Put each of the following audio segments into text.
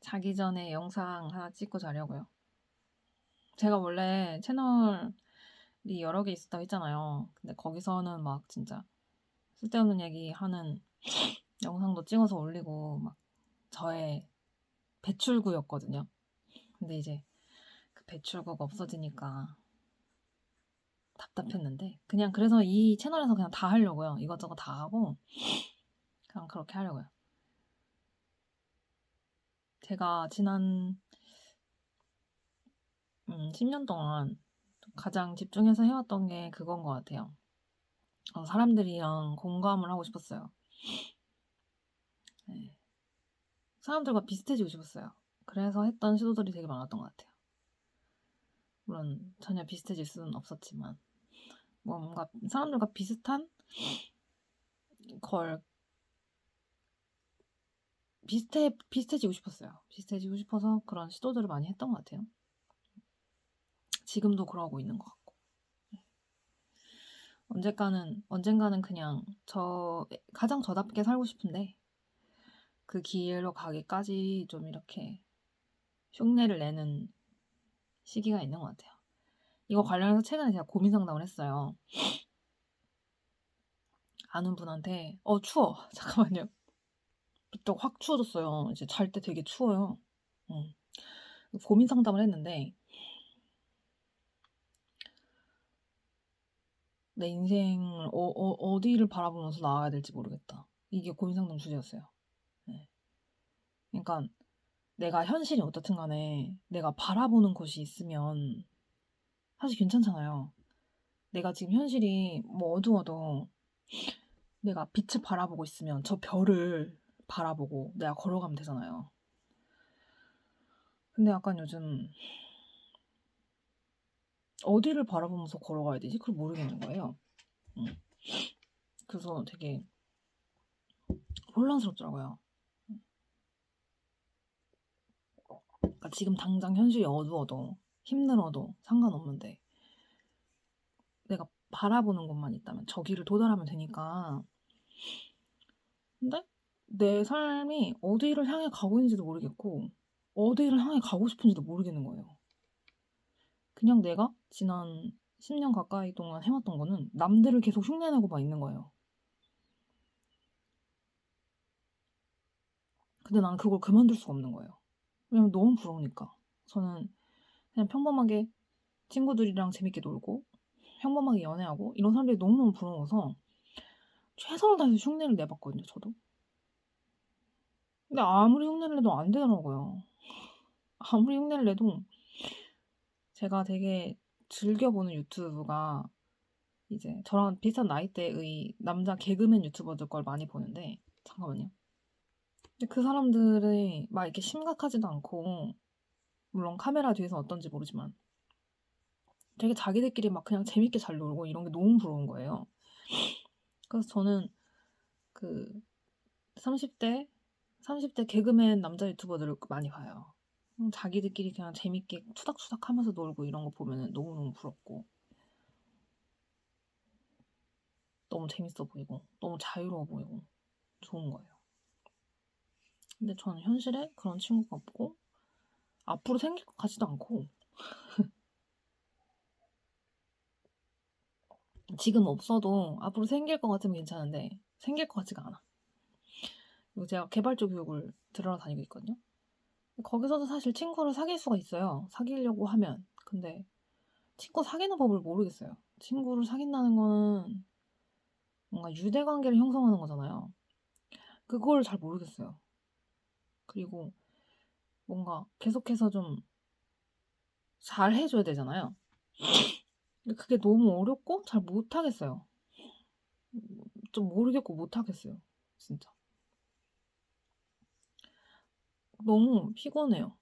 자기 전에 영상 하나 찍고 자려고요. 제가 원래 채널이 여러 개 있었다고 했잖아요. 근데 거기서는 막 진짜 쓸데없는 얘기 하는 영상도 찍어서 올리고 막 저의 배출구였거든요. 근데 이제 그 배출구가 없어지니까 답답했는데 그냥 그래서 이 채널에서 그냥 다 하려고요. 이것저것 다 하고 그냥 그렇게 하려고요. 제가 지난 10년 동안 가장 집중해서 해왔던 게 그건 것 같아요. 사람들이랑 공감을 하고 싶었어요. 네. 사람들과 비슷해지고 싶었어요. 그래서 했던 시도들이 되게 많았던 것 같아요. 물론 전혀 비슷해질 수는 없었지만 뭔가 사람들과 비슷한 걸 비슷해지고 싶었어요. 비슷해지고 싶어서 그런 시도들을 많이 했던 것 같아요. 지금도 그러고 있는 것 같고. 언젠가는 그냥 가장 저답게 살고 싶은데 그 길로 가기까지 좀 이렇게 흉내를 내는 시기가 있는 것 같아요. 이거 관련해서 최근에 제가 고민 상담을 했어요. 아는 분한테 추워. 잠깐만요. 또 확 추워졌어요. 이제 잘 때 되게 추워요. 고민 상담을 했는데 내 인생을 어디를 바라보면서 나아가야 될지 모르겠다. 이게 고민 상담 주제였어요. 네. 그러니까 내가 현실이 어떻든 간에 내가 바라보는 곳이 있으면 사실 괜찮잖아요. 내가 지금 현실이 뭐 어두워도 내가 빛을 바라보고 있으면 저 별을 바라보고 내가 걸어가면 되잖아요. 근데 약간 요즘 어디를 바라보면서 걸어가야 되지? 그걸 모르겠는 거예요. 그래서 되게 혼란스럽더라고요. 그러니까 지금 당장 현실이 어두워도 힘들어도 상관없는데 내가 바라보는 것만 있다면 저기를 도달하면 되니까. 근데 내 삶이 어디를 향해 가고 있는지도 모르겠고 어디를 향해 가고 싶은지도 모르겠는 거예요. 그냥 내가 지난 10년 가까이 동안 해왔던 거는 남들을 계속 흉내내고만 있는 거예요. 근데 난 그걸 그만둘 수가 없는 거예요. 왜냐면 너무 부러우니까. 저는 그냥 평범하게 친구들이랑 재밌게 놀고 평범하게 연애하고 이런 사람들이 너무너무 부러워서 최선을 다해서 흉내를 내봤거든요, 저도. 근데 아무리 흉내를 내도 안 되더라고요. 아무리 흉내를 내도 제가 되게 즐겨보는 유튜브가 이제 저랑 비슷한 나이대의 남자 개그맨 유튜버들 걸 많이 보는데 잠깐만요. 근데 그 사람들이 막 이렇게 심각하지도 않고 물론 카메라 뒤에서 어떤지 모르지만 되게 자기들끼리 막 그냥 재밌게 잘 놀고 이런 게 너무 부러운 거예요. 그래서 저는 그 30대 개그맨 남자 유튜버들을 많이 봐요. 자기들끼리 그냥 재밌게 투닥투닥 하면서 놀고 이런 거 보면 너무너무 부럽고 너무 재밌어 보이고 너무 자유로워 보이고 좋은 거예요. 근데 저는 현실에 그런 친구가 없고 앞으로 생길 것 같지도 않고 지금 없어도 앞으로 생길 것 같으면 괜찮은데 생길 것 같지가 않아. 그리고 제가 개발자 교육을 들으러 다니고 있거든요. 거기서도 사실 친구를 사귈 수가 있어요. 사귀려고 하면. 근데 친구 사귀는 법을 모르겠어요. 친구를 사귄다는 거는 뭔가 유대관계를 형성하는 거잖아요. 그걸 잘 모르겠어요. 그리고 뭔가 계속해서 좀 잘 해줘야 되잖아요. 근데 그게 너무 어렵고 잘 못하겠어요. 좀 모르겠고 못하겠어요. 진짜. 너무 피곤해요.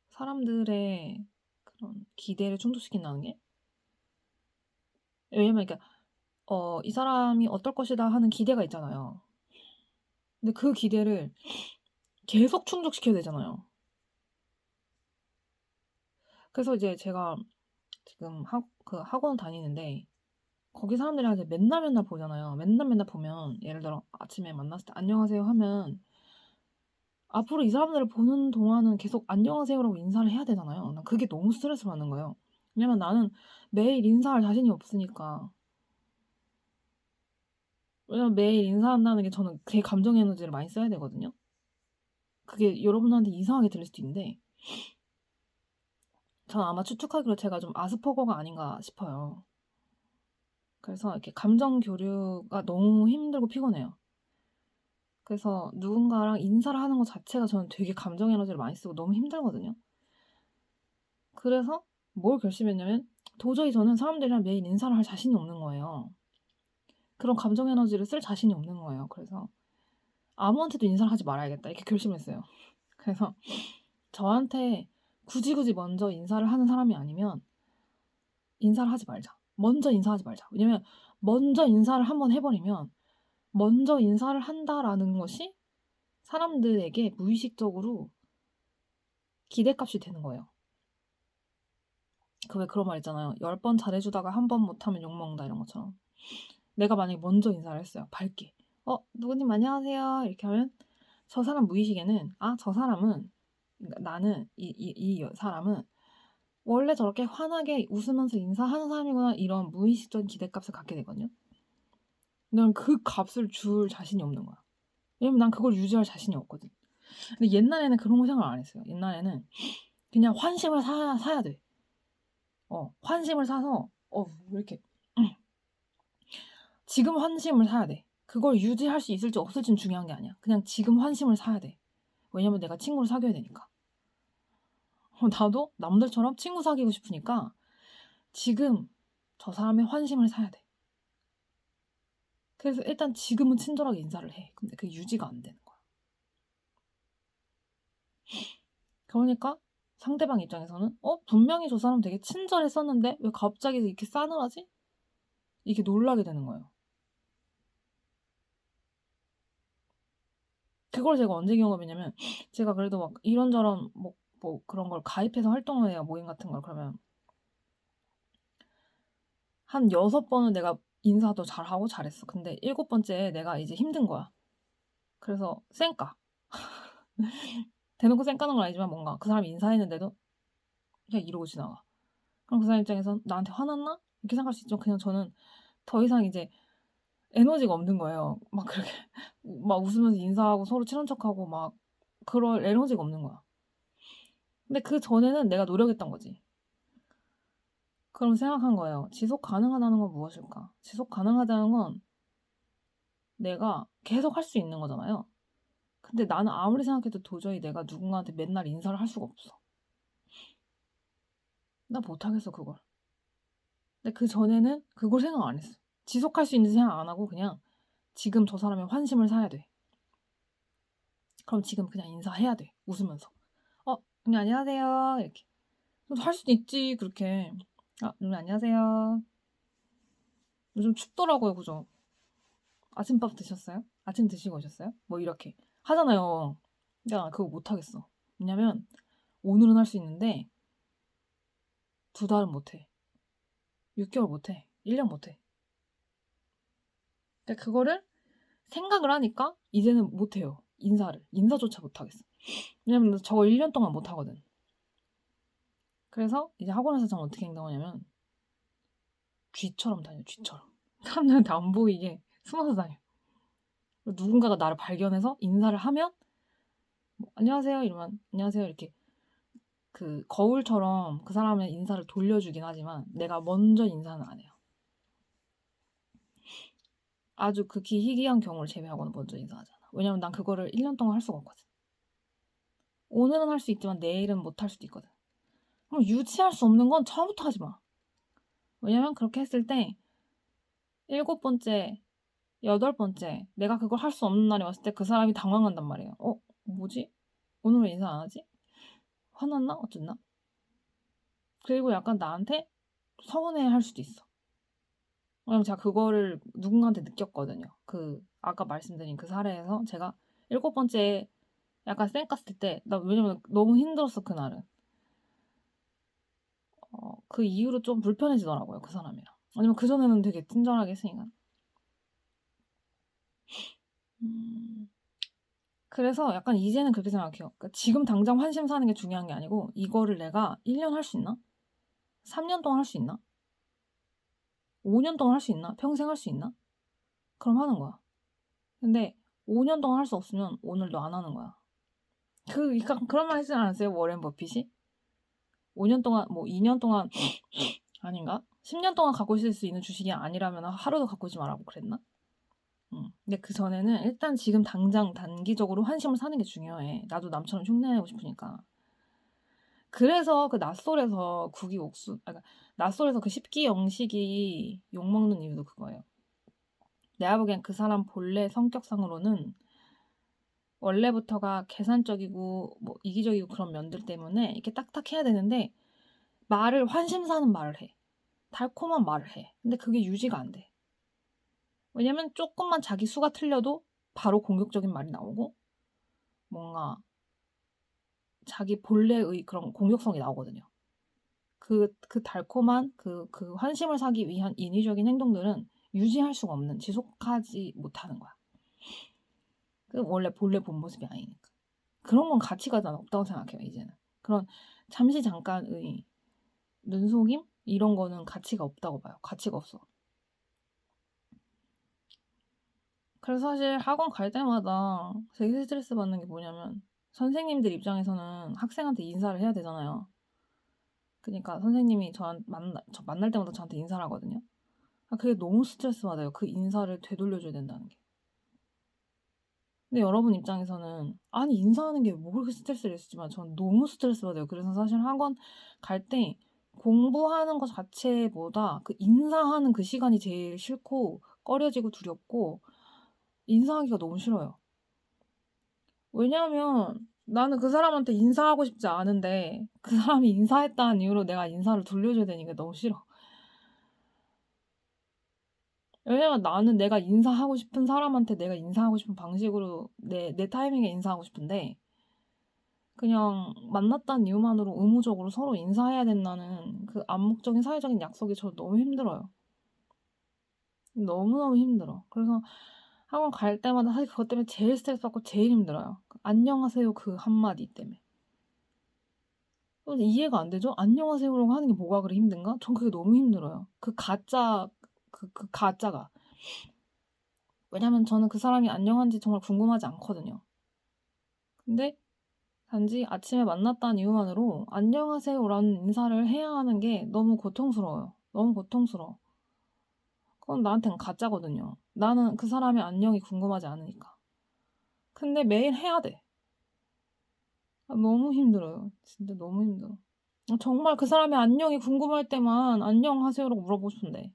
사람들의 그런 기대를 충족시킨다는 게. 왜냐면 그러니까 이 사람이 어떨 것이다 하는 기대가 있잖아요. 근데 그 기대를 계속 충족시켜야 되잖아요. 그래서 이제 제가 지금 그 학원 다니는데 거기 사람들이 이제 맨날 보잖아요. 맨날 보면 예를 들어 아침에 만났을 때 안녕하세요 하면 앞으로 이 사람들을 보는 동안은 계속 안녕하세요라고 인사를 해야 되잖아요. 난 그게 너무 스트레스 받는 거예요. 왜냐면 나는 매일 인사할 자신이 없으니까. 왜냐면 매일 인사한다는 게 저는 제 감정 에너지를 많이 써야 되거든요. 그게 여러분한테 이상하게 들릴 수도 있는데 저는 아마 추측하기로 제가 좀 아스퍼거가 아닌가 싶어요. 그래서 이렇게 감정 교류가 너무 힘들고 피곤해요. 그래서 누군가랑 인사를 하는 것 자체가 저는 되게 감정 에너지를 많이 쓰고 너무 힘들거든요. 그래서 뭘 결심했냐면 도저히 저는 사람들이랑 매일 인사를 할 자신이 없는 거예요. 그런 감정 에너지를 쓸 자신이 없는 거예요. 그래서 아무한테도 인사를 하지 말아야겠다 이렇게 결심했어요. 그래서 저한테 굳이 먼저 인사를 하는 사람이 아니면 인사를 하지 말자. 먼저 인사하지 말자. 왜냐면 먼저 인사를 한번 해버리면 먼저 인사를 한다라는 것이 사람들에게 무의식적으로 기대값이 되는 거예요. 그 왜 그런 말 있잖아요. 10번 잘해주다가 한 번 못하면 욕먹는다 이런 것처럼. 내가 만약에 먼저 인사를 했어요. 밝게. 누구님 안녕하세요. 이렇게 하면 저 사람 무의식에는 저 사람은 그러니까 나는 이 사람은 원래 저렇게 환하게 웃으면서 인사하는 사람이구나 이런 무의식적인 기대값을 갖게 되거든요. 난 그 값을 줄 자신이 없는 거야. 왜냐면 난 그걸 유지할 자신이 없거든. 근데 옛날에는 그런 거 생각 안 했어요. 옛날에는 그냥 환심을 사야 돼. 환심을 사서 왜 이렇게 지금 환심을 사야 돼. 그걸 유지할 수 있을지 없을지는 중요한 게 아니야. 그냥 지금 환심을 사야 돼. 왜냐면 내가 친구를 사귀어야 되니까. 나도 남들처럼 친구 사귀고 싶으니까 지금 저 사람의 환심을 사야 돼. 그래서 일단 지금은 친절하게 인사를 해. 근데 그게 유지가 안 되는 거야. 그러니까 상대방 입장에서는 분명히 저 사람 되게 친절했었는데 왜 갑자기 이렇게 싸늘하지? 이게 놀라게 되는 거예요. 그걸 제가 언제 경험했냐면 제가 그래도 막 이런저런 뭐 그런 걸 가입해서 활동을 해요. 모임 같은 걸. 그러면 한 6번은 내가 인사도 잘하고 잘했어. 근데 7번째에 내가 이제 힘든 거야. 그래서 쌩까. 대놓고 쌩까는 건 아니지만 뭔가 그 사람이 인사했는데도 그냥 이러고 지나가. 그럼 그 사람 입장에선 나한테 화났나? 이렇게 생각할 수 있지만 그냥 저는 더 이상 이제 에너지가 없는 거예요. 막 그렇게 막 웃으면서 인사하고 서로 친한 척하고 막 그럴 에너지가 없는 거야. 근데 그 전에는 내가 노력했던 거지. 그럼 생각한 거예요. 지속 가능하다는 건 무엇일까? 지속 가능하다는 건 내가 계속 할 수 있는 거잖아요. 근데 나는 아무리 생각해도 도저히 내가 누군가한테 맨날 인사를 할 수가 없어. 나 못하겠어 그걸. 근데 그 전에는 그걸 생각 안 했어. 지속할 수 있는지 생각 안 하고 그냥 지금 저 사람의 환심을 사야 돼. 그럼 지금 그냥 인사해야 돼. 웃으면서. 그냥 안녕하세요. 이렇게. 할 수도 있지 그렇게. 안녕하세요. 요즘 춥더라고요. 그죠? 아침밥 드셨어요? 아침 드시고 오셨어요? 뭐 이렇게 하잖아요. 야, 그거 못하겠어. 왜냐면 오늘은 할 수 있는데 2달은 못해. 6개월 못해. 1년 못해. 그러니까 그거를 생각을 하니까 이제는 못해요. 인사조차 못하겠어. 왜냐면 저거 1년 동안 못하거든. 그래서 이제 학원에서 저는 어떻게 행동하냐면 쥐처럼 다녀요. 쥐처럼. 사람들한테 안 보이게 숨어서 다녀요. 누군가가 나를 발견해서 인사를 하면 안녕하세요 이러면 안녕하세요 이렇게 그 거울처럼 그 사람의 인사를 돌려주긴 하지만 내가 먼저 인사는 안 해요. 아주 극히 희귀한 경우를 제외하고는 먼저 인사하잖아. 왜냐면 난 그거를 1년 동안 할 수가 없거든. 오늘은 할 수 있지만 내일은 못 할 수도 있거든. 그럼 유지할 수 없는 건 처음부터 하지 마. 왜냐면 그렇게 했을 때 7번째, 8번째 내가 그걸 할 수 없는 날이 왔을 때 그 사람이 당황한단 말이에요. 뭐지? 오늘 왜 인사 안 하지? 화났나? 어쨌나? 그리고 약간 나한테 서운해할 수도 있어. 왜냐면 제가 그거를 누군가한테 느꼈거든요. 아까 말씀드린 그 사례에서 제가 7번째 약간 쌩깠을 때, 왜냐면 너무 힘들었어, 그날은. 그 이후로 좀 불편해지더라고요, 그 사람이랑. 아니면 그전에는 되게 친절하게 했으니까. 그래서 약간 이제는 그렇게 생각해요. 그러니까 지금 당장 환심 사는 게 중요한 게 아니고 이거를 내가 1년 할 수 있나? 3년 동안 할 수 있나? 5년 동안 할 수 있나? 평생 할 수 있나? 그럼 하는 거야. 근데 5년 동안 할 수 없으면 오늘도 안 하는 거야. 약간 그런 말 하지 않았어요? 워렌 버핏이? 5년 동안, 뭐 2년 동안 아닌가? 10년 동안 갖고 있을 수 있는 주식이 아니라면 하루도 갖고 있지 말라고 그랬나? 근데 그 전에는 일단 지금 당장 단기적으로 환심을 사는 게 중요해. 나도 남처럼 흉내내고 싶으니까. 그래서 그 낯설에서 국이 옥수, 그러니까 낯설에서 그 십기 영식이 욕먹는 이유도 그거예요. 내가 보기엔 그 사람 본래 성격상으로는 원래부터가 계산적이고 뭐 이기적이고 그런 면들 때문에 이렇게 딱딱해야 되는데 말을 환심사는 말을 해. 달콤한 말을 해. 근데 그게 유지가 안 돼. 왜냐면 조금만 자기 수가 틀려도 바로 공격적인 말이 나오고 뭔가 자기 본래의 그런 공격성이 나오거든요. 그 달콤한 그 환심을 사기 위한 인위적인 행동들은 유지할 수가 없는, 지속하지 못하는 거야. 그 원래 본래 본 모습이 아니니까. 그런 건 가치가 난 없다고 생각해요, 이제는. 그런 잠시 잠깐의 눈속임? 이런 거는 가치가 없다고 봐요. 가치가 없어. 그래서 사실 학원 갈 때마다 되게 스트레스 받는 게 뭐냐면 선생님들 입장에서는 학생한테 인사를 해야 되잖아요. 그러니까 선생님이 저 만날 때마다 저한테 인사를 하거든요. 그게 너무 스트레스 받아요. 그 인사를 되돌려줘야 된다는 게. 근데 여러분 입장에서는 아니 인사하는 게 뭐 그렇게 스트레스를 했지만 전 너무 스트레스 받아요. 그래서 사실 학원 갈 때 공부하는 것 자체보다 그 인사하는 그 시간이 제일 싫고 꺼려지고 두렵고 인사하기가 너무 싫어요. 왜냐하면 나는 그 사람한테 인사하고 싶지 않은데 그 사람이 인사했다는 이유로 내가 인사를 돌려줘야 되니까 너무 싫어. 왜냐면 나는 내가 인사하고 싶은 사람한테 내가 인사하고 싶은 방식으로 내 타이밍에 인사하고 싶은데 그냥 만났다는 이유만으로 의무적으로 서로 인사해야 된다는 그 암묵적인 사회적인 약속이 저 너무 힘들어요. 너무너무 힘들어. 그래서 학원 갈 때마다 사실 그것 때문에 제일 스트레스 받고 제일 힘들어요. 안녕하세요 그 한마디 때문에. 이해가 안 되죠? 안녕하세요라고 하는 게 뭐가 그리 힘든가? 전 그게 너무 힘들어요. 그 가짜가. 왜냐면 저는 그 사람이 안녕한지 정말 궁금하지 않거든요. 근데 단지 아침에 만났다는 이유만으로 안녕하세요라는 인사를 해야 하는 게 너무 고통스러워요. 너무 고통스러워. 그건 나한테는 가짜거든요. 나는 그 사람의 안녕이 궁금하지 않으니까. 근데 매일 해야 돼. 너무 힘들어요. 진짜 너무 힘들어. 정말 그 사람의 안녕이 궁금할 때만 안녕하세요라고 물어보고 싶은데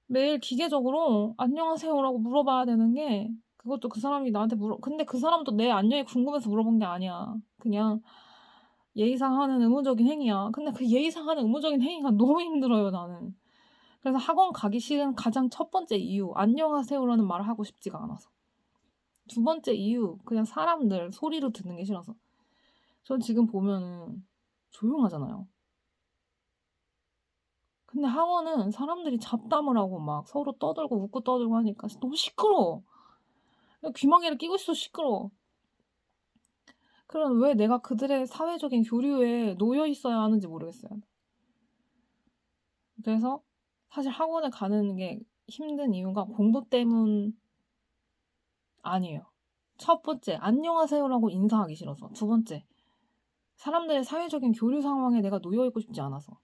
매일 기계적으로 안녕하세요라고 물어봐야 되는 게 그것도 그 사람이 나한테 근데 그 사람도 내 안녕이 궁금해서 물어본 게 아니야. 그냥 예의상 하는 의무적인 행위야. 근데 그 예의상 하는 의무적인 행위가 너무 힘들어요, 나는. 그래서 학원 가기 싫은 가장 첫 번째 이유, 안녕하세요라는 말을 하고 싶지가 않아서. 두 번째 이유, 그냥 사람들 소리로 듣는 게 싫어서. 전 지금 보면은 조용하잖아요. 근데 학원은 사람들이 잡담을 하고 막 서로 떠들고 웃고 떠들고 하니까 너무 시끄러워. 귀마개를 끼고 있어도 시끄러워. 그럼 왜 내가 그들의 사회적인 교류에 놓여 있어야 하는지 모르겠어요. 그래서 사실 학원에 가는 게 힘든 이유가 공부 때문 아니에요. 첫 번째, 안녕하세요라고 인사하기 싫어서. 두 번째, 사람들의 사회적인 교류 상황에 내가 놓여 있고 싶지 않아서.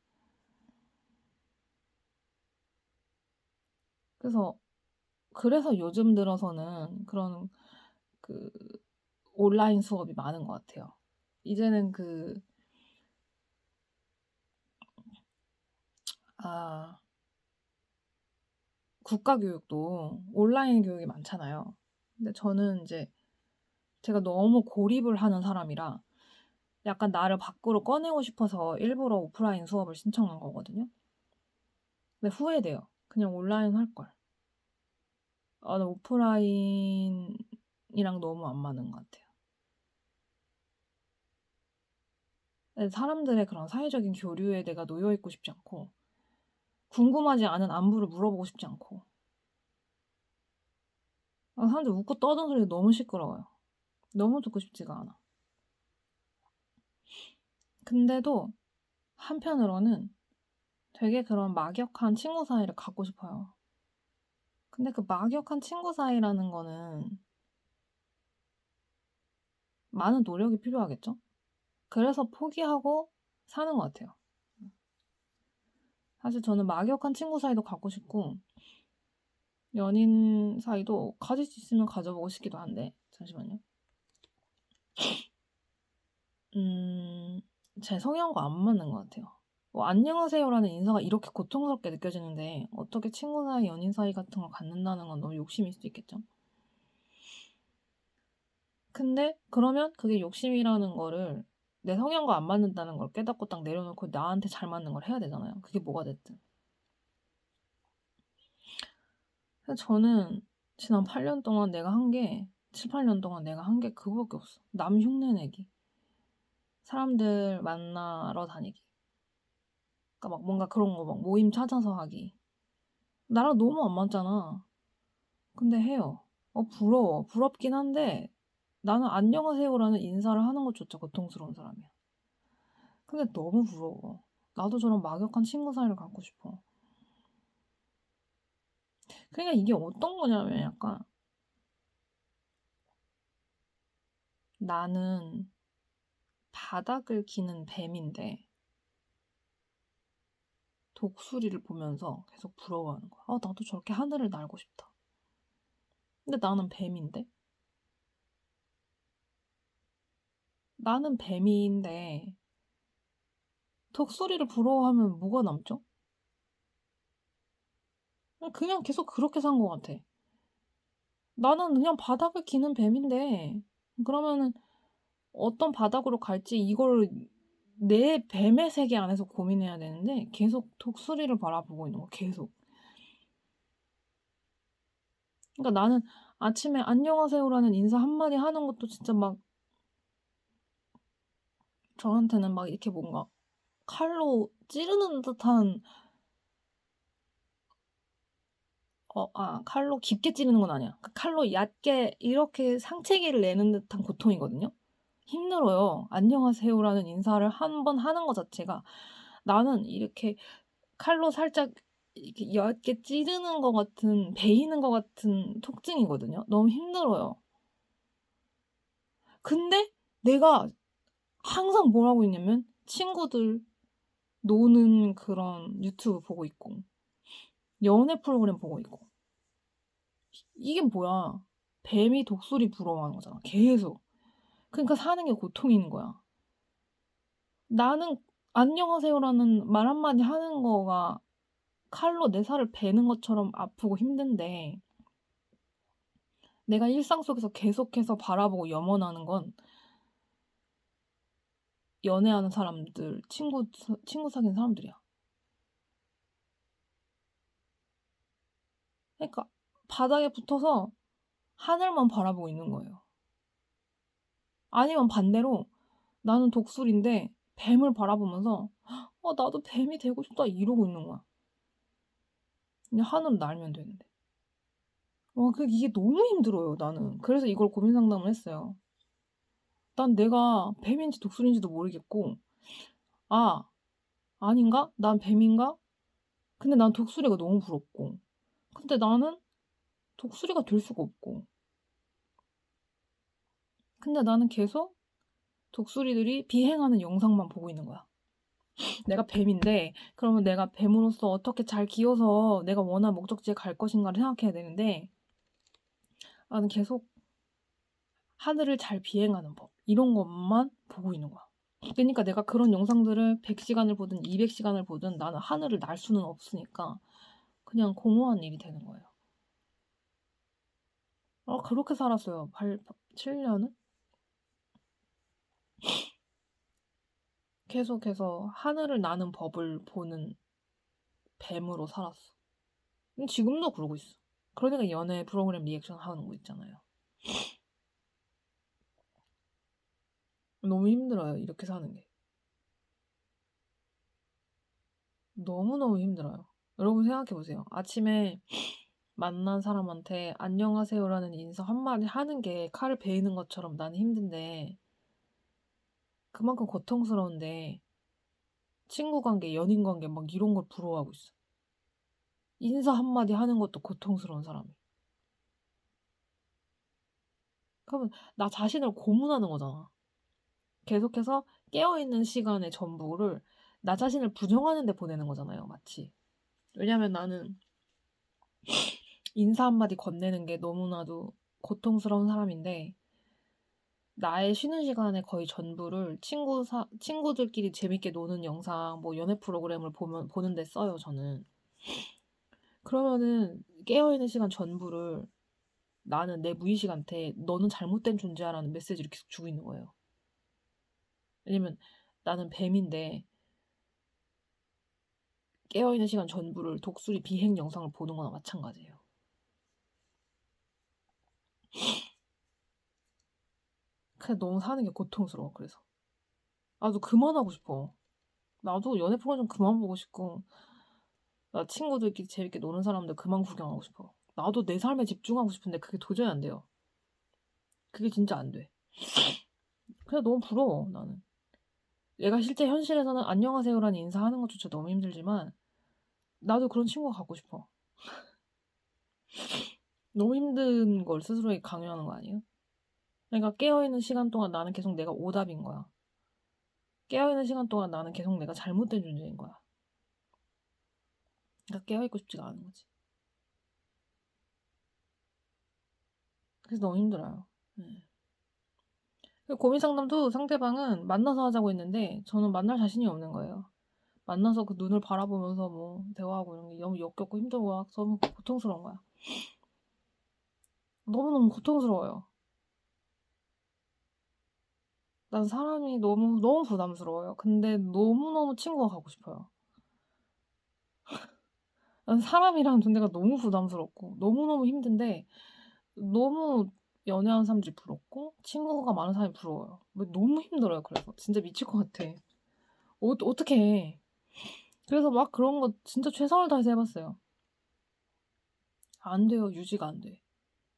그래서 요즘 들어서는 그런 그 온라인 수업이 많은 것 같아요. 이제는 국가교육도 온라인 교육이 많잖아요. 근데 저는 이제 제가 너무 고립을 하는 사람이라 약간 나를 밖으로 꺼내고 싶어서 일부러 오프라인 수업을 신청한 거거든요. 근데 후회돼요. 그냥 온라인 할걸. 나 오프라인이랑 너무 안 맞는 것 같아요. 사람들의 그런 사회적인 교류에 내가 놓여있고 싶지 않고 궁금하지 않은 안부를 물어보고 싶지 않고 사람들 웃고 떠드는 소리가 너무 시끄러워요. 너무 듣고 싶지가 않아. 근데도 한편으로는 되게 그런 막역한 친구 사이를 갖고 싶어요. 근데 그 막역한 친구 사이라는 거는 많은 노력이 필요하겠죠? 그래서 포기하고 사는 것 같아요. 사실 저는 막역한 친구 사이도 갖고 싶고 연인 사이도 가질 수 있으면 가져보고 싶기도 한데 잠시만요. 제 성향과 안 맞는 것 같아요. 뭐 안녕하세요라는 인사가 이렇게 고통스럽게 느껴지는데 어떻게 친구 사이, 연인 사이 같은 걸 갖는다는 건 너무 욕심일 수도 있겠죠. 근데 그러면 그게 욕심이라는 거를 내 성향과 안 맞는다는 걸 깨닫고 딱 내려놓고 나한테 잘 맞는 걸 해야 되잖아요. 그게 뭐가 됐든. 그래서 저는 지난 8년 동안 내가 한 게 7, 8년 동안 내가 한 게 그거밖에 없어. 남 흉내 내기. 사람들 만나러 다니기. 그러니까 막 뭔가 그런 거 막 모임 찾아서 하기. 나랑 너무 안 맞잖아. 근데 해요. 부러워. 부럽긴 한데 나는 안녕하세요라는 인사를 하는 것조차 고통스러운 사람이야. 근데 너무 부러워. 나도 저런 막역한 친구 사이를 갖고 싶어. 그러니까 이게 어떤 거냐면 약간 나는 바닥을 기는 뱀인데 독수리를 보면서 계속 부러워하는 거야. 나도 저렇게 하늘을 날고 싶다. 근데 나는 뱀인데? 나는 뱀인데 독수리를 부러워하면 뭐가 남죠? 그냥 계속 그렇게 산 것 같아. 나는 그냥 바닥을 기는 뱀인데 그러면은 어떤 바닥으로 갈지 이걸 내 뱀의 세계 안에서 고민해야 되는데 계속 독수리를 바라보고 있는 거 계속. 그러니까 나는 아침에 안녕하세요라는 인사 한마디 하는 것도 진짜 막 저한테는 막 이렇게 뭔가 칼로 찌르는 듯한 칼로 깊게 찌르는 건 아니야. 칼로 얕게 이렇게 상체기를 내는 듯한 고통이거든요. 힘들어요. 안녕하세요라는 인사를 한 번 하는 것 자체가 나는 이렇게 칼로 살짝 이렇게 얇게 찌르는 것 같은 베이는 것 같은 통증이거든요. 너무 힘들어요. 근데 내가 항상 뭘 하고 있냐면 친구들 노는 그런 유튜브 보고 있고 연애 프로그램 보고 있고 이게 뭐야. 뱀이 독수리 부러워하는 거잖아. 계속. 그러니까 사는 게 고통인 거야. 나는 안녕하세요라는 말 한마디 하는 거가 칼로 내 살을 베는 것처럼 아프고 힘든데 내가 일상 속에서 계속해서 바라보고 염원하는 건 연애하는 사람들, 친구 사귄 사람들이야. 그러니까 바닥에 붙어서 하늘만 바라보고 있는 거예요. 아니면 반대로 나는 독수리인데 뱀을 바라보면서 나도 뱀이 되고 싶다 이러고 있는 거야. 그냥 하늘을 날면 되는데. 이게 너무 힘들어요, 나는. 그래서 이걸 고민 상담을 했어요. 난 내가 뱀인지 독수리인지도 모르겠고, 아닌가? 난 뱀인가? 근데 난 독수리가 너무 부럽고. 근데 나는 독수리가 될 수가 없고. 근데 나는 계속 독수리들이 비행하는 영상만 보고 있는 거야. 내가 뱀인데, 그러면 내가 뱀으로서 어떻게 잘 기어서 내가 원하는 목적지에 갈 것인가를 생각해야 되는데, 나는 계속 하늘을 잘 비행하는 법, 이런 것만 보고 있는 거야. 그러니까 내가 그런 영상들을 100시간을 보든 200시간을 보든 나는 하늘을 날 수는 없으니까 그냥 공허한 일이 되는 거예요. 그렇게 살았어요. 7년은? 계속해서 하늘을 나는 법을 보는 뱀으로 살았어. 지금도 그러고 있어. 그러니까 연애 프로그램 리액션 하는 거 있잖아요. 너무 힘들어요, 이렇게 사는 게. 너무너무 힘들어요. 여러분 생각해보세요. 아침에 만난 사람한테 안녕하세요라는 인사 한마디 하는 게 칼을 베이는 것처럼 나는 힘든데 그만큼 고통스러운데 친구 관계, 연인 관계 막 이런 걸 부러워하고 있어. 인사 한마디 하는 것도 고통스러운 사람이. 그러면 나 자신을 고문하는 거잖아. 계속해서 깨어있는 시간의 전부를 나 자신을 부정하는 데 보내는 거잖아요, 마치. 왜냐면 나는 인사 한마디 건네는 게 너무나도 고통스러운 사람인데 나의 쉬는 시간의 거의 전부를 친구들끼리 재밌게 노는 영상, 뭐 연애 프로그램을 보는데 써요, 저는. 그러면은 깨어있는 시간 전부를 나는 내 무의식한테 너는 잘못된 존재야라는 메시지를 계속 주고 있는 거예요. 왜냐면 나는 뱀인데 깨어있는 시간 전부를 독수리 비행 영상을 보는 거나 마찬가지예요. 그냥 너무 사는 게 고통스러워. 그래서 나도 그만하고 싶어. 나도 연애 프로그램 그만 보고 싶고 나 친구들끼리 재밌게 노는 사람들 그만 구경하고 싶어. 나도 내 삶에 집중하고 싶은데 그게 도저히 안 돼요. 그게 진짜 안 돼. 그냥 너무 부러워 나는. 얘가 실제 현실에서는 안녕하세요라는 인사하는 것조차 너무 힘들지만 나도 그런 친구가 갖고 싶어. 너무 힘든 걸 스스로에게 강요하는 거 아니에요? 그러니까 깨어있는 시간 동안 나는 계속 내가 오답인 거야. 깨어있는 시간 동안 나는 계속 내가 잘못된 존재인 거야. 그러니까 깨어있고 싶지가 않은 거지. 그래서 너무 힘들어요. 네. 고민 상담도 상대방은 만나서 하자고 했는데 저는 만날 자신이 없는 거예요. 만나서 그 눈을 바라보면서 뭐 대화하고 이런 게 너무 역겹고 힘들고 너무 고통스러운 거야. 너무너무 고통스러워요. 난 사람이 너무 부담스러워요. 근데 너무너무 친구가 가고 싶어요. 난 사람이라는 존재가 너무 부담스럽고 너무너무 힘든데 너무 연애하는 사람들이 부럽고 친구가 많은 사람이 부러워요. 너무 힘들어요. 그래서 진짜 미칠 것 같아. 어떻게 해. 그래서 막 그런 거 진짜 최선을 다해서 해봤어요. 안 돼요. 유지가 안 돼.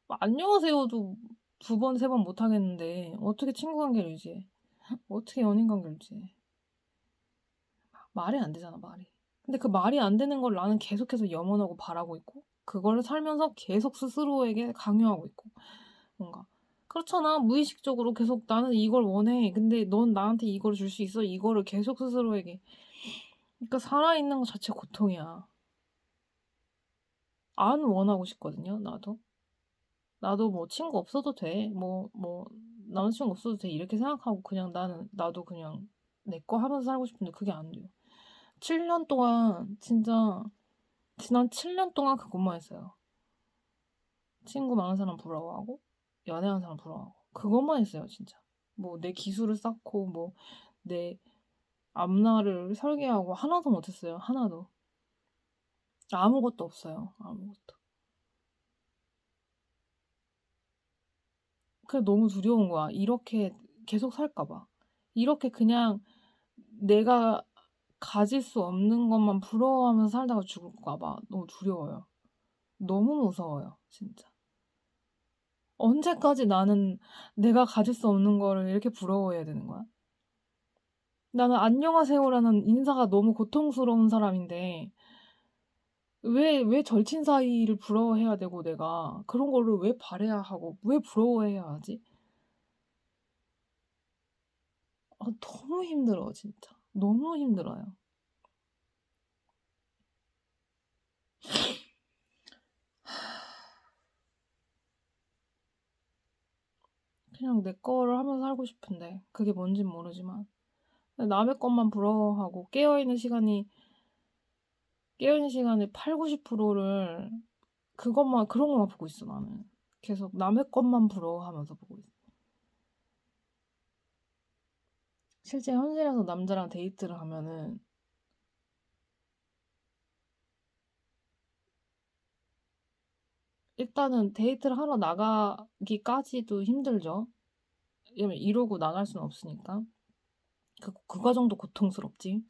안녕하세요도 2번, 3번 못 하겠는데 어떻게 친구 관계를 유지해? 어떻게 연인 관계를 유지해? 말이 안 되잖아, 말이. 근데 그 말이 안 되는 걸 나는 계속해서 염원하고 바라고 있고 그거를 살면서 계속 스스로에게 강요하고 있고 뭔가 그렇잖아. 무의식적으로 계속 나는 이걸 원해. 근데 넌 나한테 이걸 줄 수 있어. 이거를 계속 스스로에게. 그러니까 살아있는 것 자체 고통이야. 안 원하고 싶거든요, 나도. 나도 뭐 친구 없어도 돼. 남자친구 없어도 돼. 이렇게 생각하고 그냥 나도 그냥 내 거 하면서 살고 싶은데 그게 안 돼요. 7년 동안, 진짜, 지난 7년 동안 그것만 했어요. 친구 많은 사람 부러워하고, 연애하는 사람 부러워하고. 그것만 했어요, 진짜. 뭐, 내 기술을 쌓고, 뭐, 내 앞날을 설계하고, 하나도 못했어요, 하나도. 아무것도 없어요, 아무것도. 그게 너무 두려운 거야. 이렇게 계속 살까봐. 이렇게 그냥 내가 가질 수 없는 것만 부러워하면서 살다가 죽을까봐 너무 두려워요. 너무 무서워요, 진짜. 언제까지 나는 내가 가질 수 없는 거를 이렇게 부러워해야 되는 거야? 나는 안녕하세요라는 인사가 너무 고통스러운 사람인데, 왜 절친 사이를 부러워해야 되고 내가 그런 거를 왜 바래야 하고 왜 부러워해야 하지? 너무 힘들어, 진짜. 너무 힘들어요. 그냥 내 거를 하면서 살고 싶은데 그게 뭔진 모르지만 남의 것만 부러워하고 깨어있는 시간의 8, 90%를 그런 것만 보고 있어, 나는. 계속 남의 것만 부러워하면서 보고 있어. 실제 현실에서 남자랑 데이트를 하면은 일단은 데이트를 하러 나가기까지도 힘들죠. 왜냐면 이러고 나갈 수는 없으니까. 그 과정도 고통스럽지.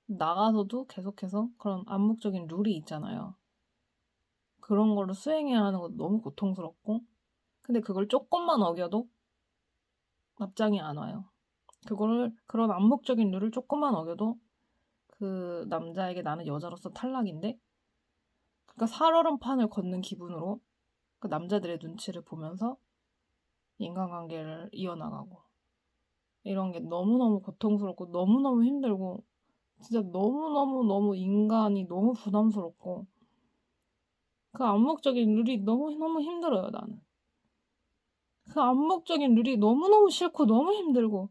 나가서도 계속해서 그런 암묵적인 룰이 있잖아요. 그런 거를 수행해야 하는 것도 너무 고통스럽고, 근데 그걸 조금만 어겨도 납장이 안 와요. 그런 암묵적인 룰을 조금만 어겨도 그 남자에게 나는 여자로서 탈락인데, 그러니까 살얼음판을 걷는 기분으로 그 남자들의 눈치를 보면서 인간관계를 이어나가고, 이런 게 너무너무 고통스럽고 너무너무 힘들고, 진짜 너무너무 인간이 너무 부담스럽고, 그 암묵적인 룰이 너무너무 힘들어요, 나는. 그 암묵적인 룰이 너무너무 싫고 너무 힘들고.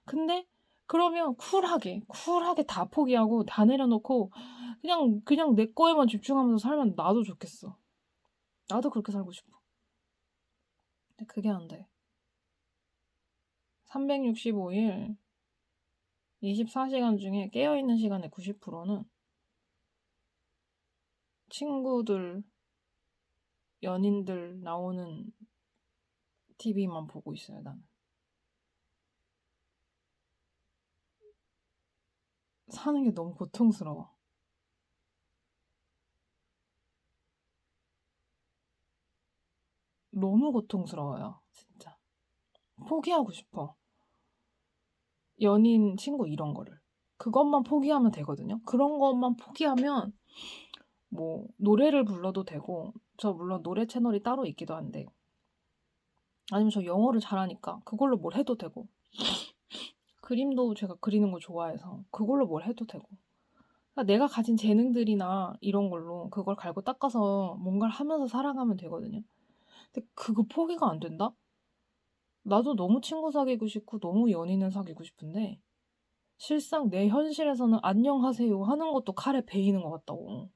근데 그러면 쿨하게 다 포기하고 다 내려놓고 그냥 내 거에만 집중하면서 살면 나도 좋겠어. 나도 그렇게 살고 싶어. 근데 그게 안 돼. 365일 24시간 중에 깨어있는 시간의 90%는 친구들, 연인들 나오는 TV만 보고 있어요, 나는. 사는 게 너무 고통스러워. 너무 고통스러워요, 진짜. 포기하고 싶어. 연인, 친구 이런 거를. 그것만 포기하면 되거든요. 그런 것만 포기하면 뭐 노래를 불러도 되고, 저 물론 노래 채널이 따로 있기도 한데, 아니면 저 영어를 잘하니까 그걸로 뭘 해도 되고, 그림도 제가 그리는 거 좋아해서 그걸로 뭘 해도 되고, 그러니까 내가 가진 재능들이나 이런 걸로 그걸 갈고 닦아서 뭔가를 하면서 살아가면 되거든요. 근데 그거 포기가 안 된다? 나도 너무 친구 사귀고 싶고 너무 연인을 사귀고 싶은데, 실상 내 현실에서는 안녕하세요 하는 것도 칼에 베이는 것 같다고.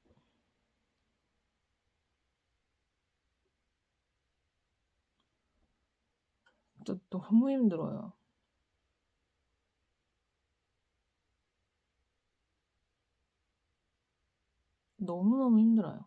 진짜 너무 힘들어요. 너무너무 힘들어요.